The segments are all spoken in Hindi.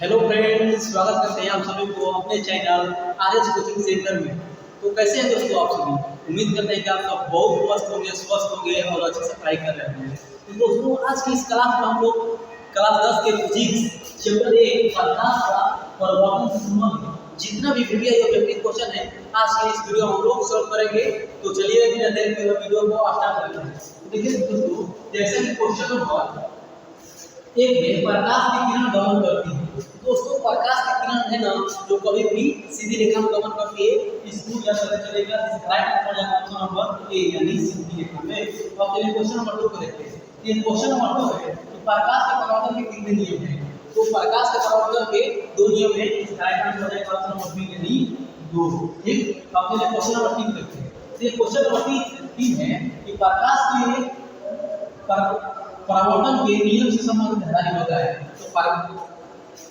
हेलो फ्रेंड्स, स्वागत करते हैं आप सभी को अपने चैनल आरएस कोचिंग सेंटर में। तो कैसे हैं दोस्तों आप सभी? उम्मीद करते हैं कि आप सब बहुत मस्त होंगे, स्वस्थ होंगे और अच्छे से पढ़ाई कर रहे होंगे। तो दोस्तों आज की इस क्लास में हम लोग क्लास 10 के फिजिक्स चैप्टर 1 प्रकाश का परिवर्तन से संबंधित जितना भी वीडियो या व्यक्तिगत क्वेश्चन है आज के इस वीडियो में हम लोग सॉल्व करेंगे। तो चलिए बिना देर के वीडियो को स्टार्ट करते हैं। तो देखिए दोस्तों, जैसे कि क्वेश्चन नंबर एक में प्रकाश की किरण गमन करती है। दोस्तों प्रकाश की किरण है ना, जो कभी भी सीधी रेखा में गमन करके स्कूल या पता चलेगा राइट आंसर है ऑप्शन नंबर ए यानी सीधी रेखा में। तो अब चलिए क्वेश्चन नंबर 2 को देखते हैं। ये क्वेश्चन नंबर 2 है कि प्रकाश के परावर्तन के कितने नियम हैं। तो प्रकाश के परावर्तन के 2 नियम हैं। इस राइट आंसर है ऑप्शन नंबर बी यानी 2। ठीक, अब चलिए क्वेश्चन नंबर 3 देखते हैं। तो ये क्वेश्चन नंबर 3 है कि प्रकाश के परावर्तन के नियम से संबंधित आधारित होता है। तो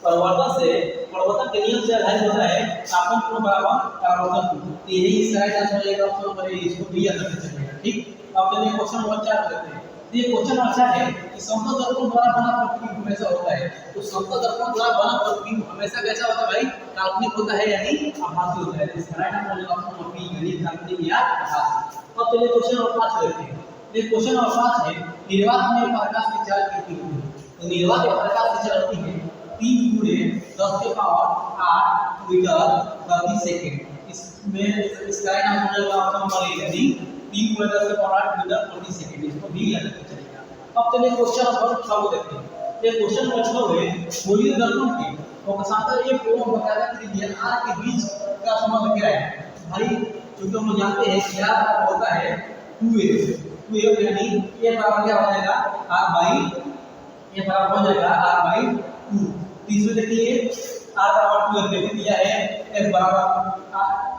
परिवर्तन के नियम से आधारित होता है तापमान पूर्ण बराबर परावर्तन। तो यही इसका राइट आंसर है ऑप्शन नंबर ए, इसको भी याद रखना चाहिए। ठीक, अब चलिए क्वेश्चन नंबर 4 देखते हैं। ये क्वेश्चन नंबर 4 है कि समतल दर्पण द्वारा बना प्रतिबिंब हमेशा होता है। तो समतल दर्पण द्वारा बना प्रतिबिंब हमेशा कैसा होता है भाई? काल्पनिक होता है यानी आभासी होता है। इसका राइट आंसर है ऑप्शन नंबर बी यानी काल्पनिक या आभासी। अब चलिए क्वेश्चन नंबर 5 देखते हैं। ये क्वेश्चन नंबर 5 है निर्वात में प्रकाश की चाल कितनी होती है। तो निर्वात में प्रकाश की चाल होती है 3 × 10⁸ मीटर प्रति सेकंड। इसमें इसका राइट आंसर होगा ऑप्शन नंबर ए यानी 3 × 10⁸ मीटर प्रति सेकंड। इसको भी याद रखना चाहिए। अब चलिए क्वेश्चन नंबर 6 को देखते हैं। ये क्वेश्चन नंबर 6 है गोलीय दर्पण के फोकसांतर एक कोण बकायदा त्रिज्या r के बीच का संबंध क्या है। भाई क्योंकि हम लोग जानते हैं कि r होता है 2a यानी ये बराबर क्या हो जाएगा r बाई ये बराबर हो जाएगा r बाई 2। तीसरे देखिए r बराबर 2 दे दिया है, f बराबर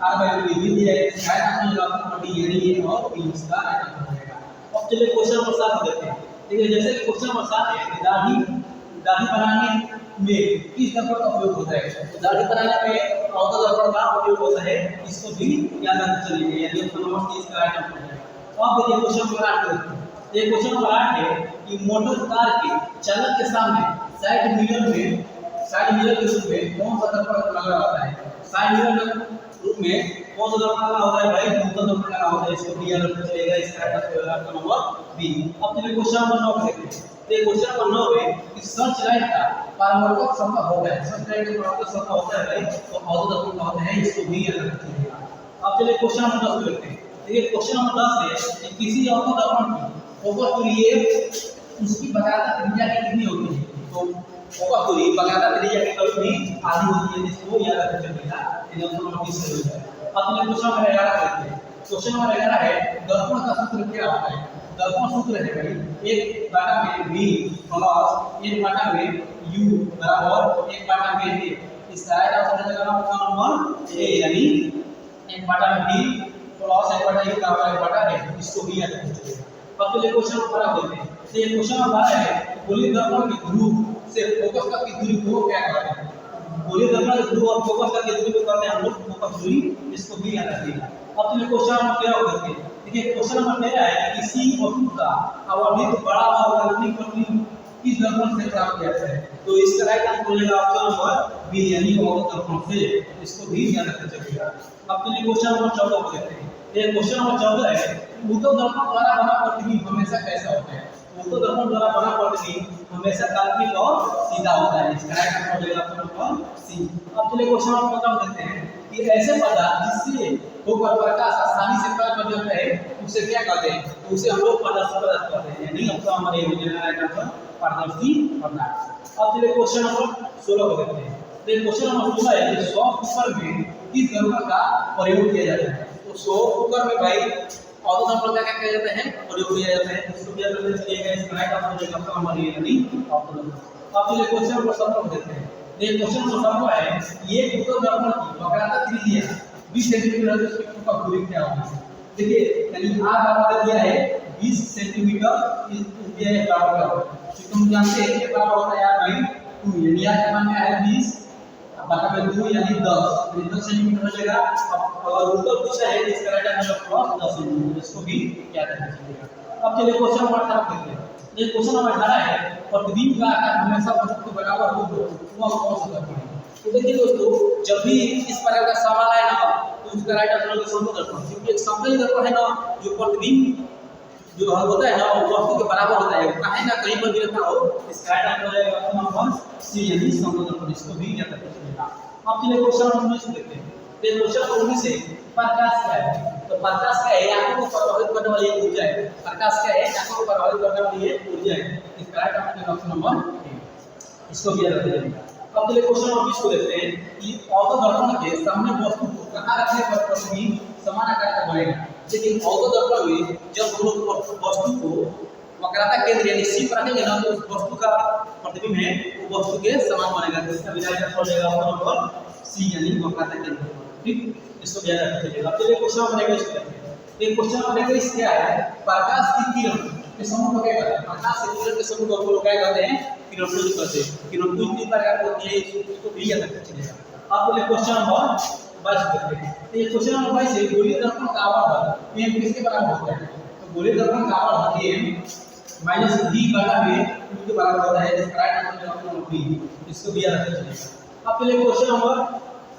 r बाई 2 दिया है। राइट आंसर होगा डी यानी ये और बी इसका राइट आंसर हो जाएगा। अब चलिए क्वेश्चन नंबर 7 देखते हैं। ठीक है, जैसे कि क्वेश्चन नंबर 7 है कि दाढ़ी बनाने में किस दर्पण का उपयोग होता है। तो दाढ़ी बनाने में अवतल दर्पण का उपयोग होता है, इसको भी याद रखना चाहिए यानी ऑप्शन नंबर सी इसका राइट आंसर है। अब देखिए क्वेश्चन नंबर 8 देखते हैं। ये क्वेश्चन नंबर 8 है कि मोटर कार के चालक के सामने साइड मिरर के रूप में कौन सा दर्पण लगा होता है। साइड मिरर के रूप में कौन सा दर्पण लगा होता है भाई? भूतल दर्पण लगा होता है। इसको भी याद रखना चाहिए, इसका राइट आंसर होगा ऑप्शन नंबर बी। अब चलिए क्वेश्चन नंबर 9 देखते हैं। ये क्वेश्चन नंबर 9 है कि सर्च लाइट का परावर्तक संख्या होता है। सर्च लाइट का परावर्तक संख्या होता है भाई, तो अवतल दर्पण का होता है। इसको भी याद रखना चाहिए। अब चलिए क्वेश्चन नंबर 10 देखते हैं। देखिए क्वेश्चन नंबर 10 है कि किसी अवतल दर्पण की फोकस दूरी उसकी बकायदा त्रिज्या की कितनी होती है। तो फोकस दूरी बकायदा त्रिज्या की कभी भी आधी होती है, जिसको याद रखना चाहिए। ये ऑप्शन नंबर 20 सही है। अब चलिए क्वेश्चन नंबर 11 देखते हैं। क्वेश्चन नंबर 11 है दर्पण का सूत्र क्या होता है। दर्पण सूत्र है भाई 1/v प्लस 1/u बराबर 1/v। इसका राइट आंसर हो जाएगा ऑप्शन नंबर ए यानी 1/v प्लस 1/u बराबर 1/a। इसको भी याद रखना चाहिए। अब चलिए क्वेश्चन नंबर 12 देखते हैं। तो ये क्वेश्चन नंबर 12 है गोलीय दर्पण के ध्रुव से फोकस तक की दूरी को क्या कहते हैं। गोलीय दर्पण के ध्रुव और फोकस तक की दूरी को कहते हैं हम लोग फोकस दूरी। इसको भी याद रखिएगा। अब चलिए क्वेश्चन नंबर 13 देखते हैं। देखिए क्वेश्चन नंबर 13 है कि किसी वस्तु का अवर्धित बड़ा और काल्पनिक प्रतिबिंब किस दर्पण से प्राप्त किया जाता है। तो इसका राइट आंसर हो जाएगा ऑप्शन नंबर बी यानी अवतल दर्पण से। इसको भी याद रखना चाहिए। अब चलिए क्वेश्चन नंबर 14 को देखते हैं। ये क्वेश्चन नंबर 14 है उत्तल दर्पण द्वारा बना प्रतिबिंब हमेशा कैसा होता है। उत्तल दर्पण द्वारा बना प्रतिबिंब हमेशा काल्पनिक और सीधा होता है। इसका राइट आंसर हो जाएगा ऑप्शन नंबर सी। अब चलिए क्वेश्चन नंबर 15 देखते हैं कि ऐसे पदार्थ जिससे होकर प्रकाश आसानी से प्रकट हो जाता है उसे क्या कहते हैं। तो उसे हम लोग पारदर्शी पदार्थ कहते हैं यानी ऑप्शन नंबर ए हो जाएगा राइट आंसर पारदर्शी पदार्थ। अब चलिए क्वेश्चन नंबर 16 को देखते हैं। तो क्वेश्चन नंबर 16 है कि सॉफ्ट कुकर में किस दर्पण का प्रयोग किया जाता है। तो सॉफ्ट कुकर में भाई अवतल दर्पण का क्या किया जाता है, प्रयोग किया जाता है। इसको भी याद रखना चाहिए। इसका राइट आंसर हो जाएगा ऑप्शन नंबर ए यानी अवतल दर्पण। अब चलिए क्वेश्चन नंबर 17 को देखते हैं। ये क्वेश्चन नंबर 17 है ये उत्तल दर्पण की बकायदा त्रिज्या 20 सेंटीमीटर है, उसकी फोकस दूरी क्या होगी। देखिए यानी r बराबर दिया है 20 सेंटीमीटर, दिया है बराबर क्योंकि हम जानते हैं कि बराबर होता है r बाई 2 यानी r का मान क्या है 20 बराबर 2 यानी 10 सेंटीमीटर हो जाएगा। और उत्तर पूछा है इसका राइट आंसर प्लस 10 सेंटीमीटर। इसको भी याद रखना चाहिए। अब चलिए क्वेश्चन नंबर 18 देखते हैं। ये क्वेश्चन नंबर 18 है, प्रतिबिंब का आकार हमेशा वस्तु के बराबर हो वह कौन सा दर्पण है। तो देखिए दोस्तों, जब भी इस प्रकार का सवाल आए ना तो उसका राइट आंसर होगा समतल दर्पण, क्योंकि एक समतल दर्पण है ना जो प्रतिबिंब जो होता है ना वो वस्तु के बराबर होता है, कहीं ना कहीं पर भी रहता हो। इसका राइट आंसर हो जाएगा ऑप्शन नंबर सी यानी समतल दर्पण। इसको भी याद रखिएगा। अब चलिए क्वेश्चन नंबर 19 देखते हैं। तो क्वेश्चन नंबर 19 है, प्रकाश क्या है। तो प्रकाश क्या है, आंखों को प्रभावित करने वाली एक ऊर्जा है। प्रकाश क्या है, आंखों को प्रभावित करने वाली एक ऊर्जा है। इसका राइट आंसर है ऑप्शन नंबर ए। इसको भी याद रखिएगा। अब चलिए क्वेश्चन नंबर 20 को देखते हैं कि औसत दर्पण के सामने वस्तु को कहां रखने पर प्रतिबिंब समान आकार का बनेगा। लेकिन औसत दर्पण में जब हम लोग वस्तु को वक्रता केंद्र यानी सी पर रखेंगे ना तो उस वस्तु का प्रतिबिंब है वो वस्तु के समान बनेगा। इसका भी राइट आंसर हो जाएगा ऑप्शन नंबर सी यानी वक्रता केंद्र। ठीक, इसको ध्यान रखिएगा। अब चलिए क्वेश्चन नंबर 21 को देखते हैं। ये क्वेश्चन नंबर 21 क्या है, प्रकाश की किरण के समूह को क्या कहते हैं। प्रकाश की किरण के समूह को क्या कहते हैं, किरणोत्सर्ग कहते हैं। किरणोत्सर्ग किस प्रकार होती है इसको भी याद रखिएगा। अब चलिए क्वेश्चन नंबर 22 देखते हैं। तो ये क्वेश्चन नंबर 22 है, गोलीय दर्पण का आवर्धन m किसके बराबर होता है। तो गोलीय दर्पण का आवर्धन m - v बटा v के बराबर होता है। इसका राइट आंसर है ऑप्शन नंबर बी। इसको भी याद रखिएगा। अब चलिए क्वेश्चन नंबर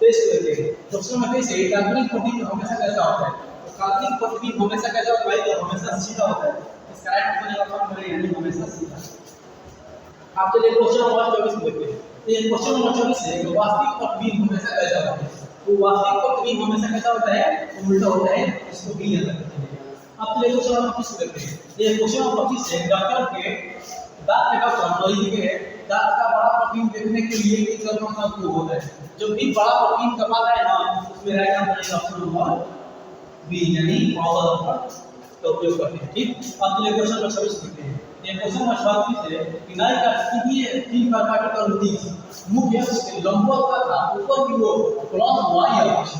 23 को देखते हैं। क्वेश्चन नंबर 23 है, काल्पनिक प्रतिबिंब हमेशा कैसा होता है। तो काल्पनिक प्रतिबिंब हमेशा कैसा होता है, तो हमेशा सीधा होता है। इसका राइट आंसर है ऑप्शन नंबर ए यानी हमेशा सीधा। अब चलिए क्वेश्चन नंबर 24 को देखते हैं। तो ये क्वेश्चन नंबर 24 है, वास्तविक प्रतिबिंब हमेशा कैसा होता है। तो वास्तविक प्रतिबिंब हमेशा कैसा होता है, उल्टा होता है। इसको भी याद रखिएगा। अब चलिए क्वेश्चन नंबर 25 को देखते हैं। ये क्वेश्चन नंबर 25 है, डॉक्टर के दांत का मरीज के दांत का बड़ा प्रतिबिंब देखने के लिए किस दर्पण का उपयोग होता है। जब भी बड़ा प्रतिबिंब कमाता है ना उसमें राइट आंसर है ऑप्शन नंबर बी यानी औसत दर्पण का उपयोग करते हैं। ठीक, अब चलिए क्वेश्चन नंबर 26 देखते हैं। ये क्वेश्चन नंबर 26 है, किनारे का तीन प्रकार का अनुदिश मुख्य अक्ष के लंबवत तथा ऊपर की ओर प्लस y अक्ष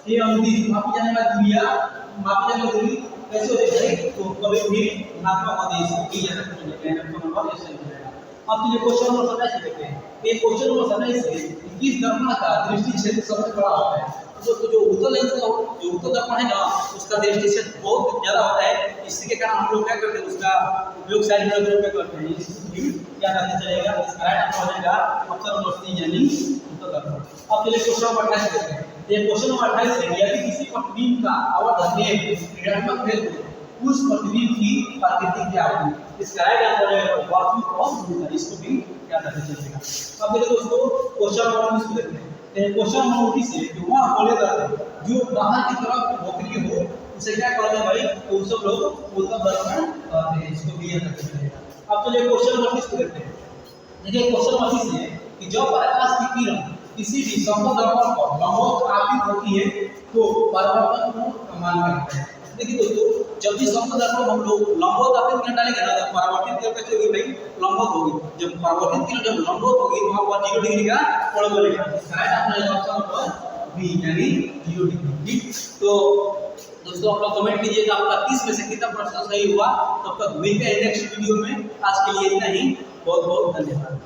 ये अनुदिश मापी जाने वाली दूरी कैसे होती है। तो कभी भी ऋणात्मक आदेश की याद रखिएगा। नंबर ऐसे हो जाएगा। अब चलिए क्वेश्चन नंबर 27 देखते हैं। ये क्वेश्चन नंबर 27 है, किस दर्पण का दृष्टि क्षेत्र सबसे बड़ा होता है। तो जो उत्तल लेंस का जो उत्तल दर्पण है ना उसका दृष्टि क्षेत्र बहुत ज्यादा होता है। इसी के कारण हम लोग क्या करते हैं, उसका उपयोग साइड मिरर में करते हैं। क्या करना चलेगा, इसका राइट आंसर हो जाएगा ऑप्शन नंबर सी यानी उत्तल दर्पण। अब चलिए क्वेश्चन नंबर 28 देखते हैं। ये क्वेश्चन नंबर 28 है, यदि किसी प्रतिबिंब का आवर्धन ऋणात्मक है तो उस प्रतिबिंब की प्रकृति क्या होगी। इसका राइट आंसर है वास्तविक और उल्टा। इसको भी याद रखना चाहिए। अब देखिए दोस्तों क्वेश्चन नंबर 19 को देखते हैं। क्वेश्चन नंबर 19 है, जो वहां बोले जाते हैं जो बाहर की तरफ वक्रीय हो उसे क्या कहते हैं भाई, तो सब लोग उत्तल दर्पण कहते हैं। इसको भी याद रखना चाहिए। अब चलिए क्वेश्चन नंबर 30 को देखते हैं। देखिए क्वेश्चन नंबर 30 है कि जब प्रकाश की किरण किसी भी समतल दर्पण पर लंबवत आपतित होती है तो परावर्तन कोण मान करता है। देखिए दोस्तों, जब भी समतल दर्पण हम लोग लंबवत आपतित किरण डालेंगे ना तो परावर्तित किरण कैसे होगी भाई, लंबवत होगी। जब परावर्तित किरण जब लंबवत होगी तो वहां पर 0 डिग्री का कोण बनेगा। राइट आंसर है ऑप्शन नंबर बी यानी 0 डिग्री। ठीक, तो दोस्तों आप लोग कमेंट कीजिएगा आपका 30 में से कितना प्रश्न सही हुआ। तब तक मिलते हैं नेक्स्ट वीडियो में। आज के लिए इतना ही, बहुत बहुत धन्यवाद।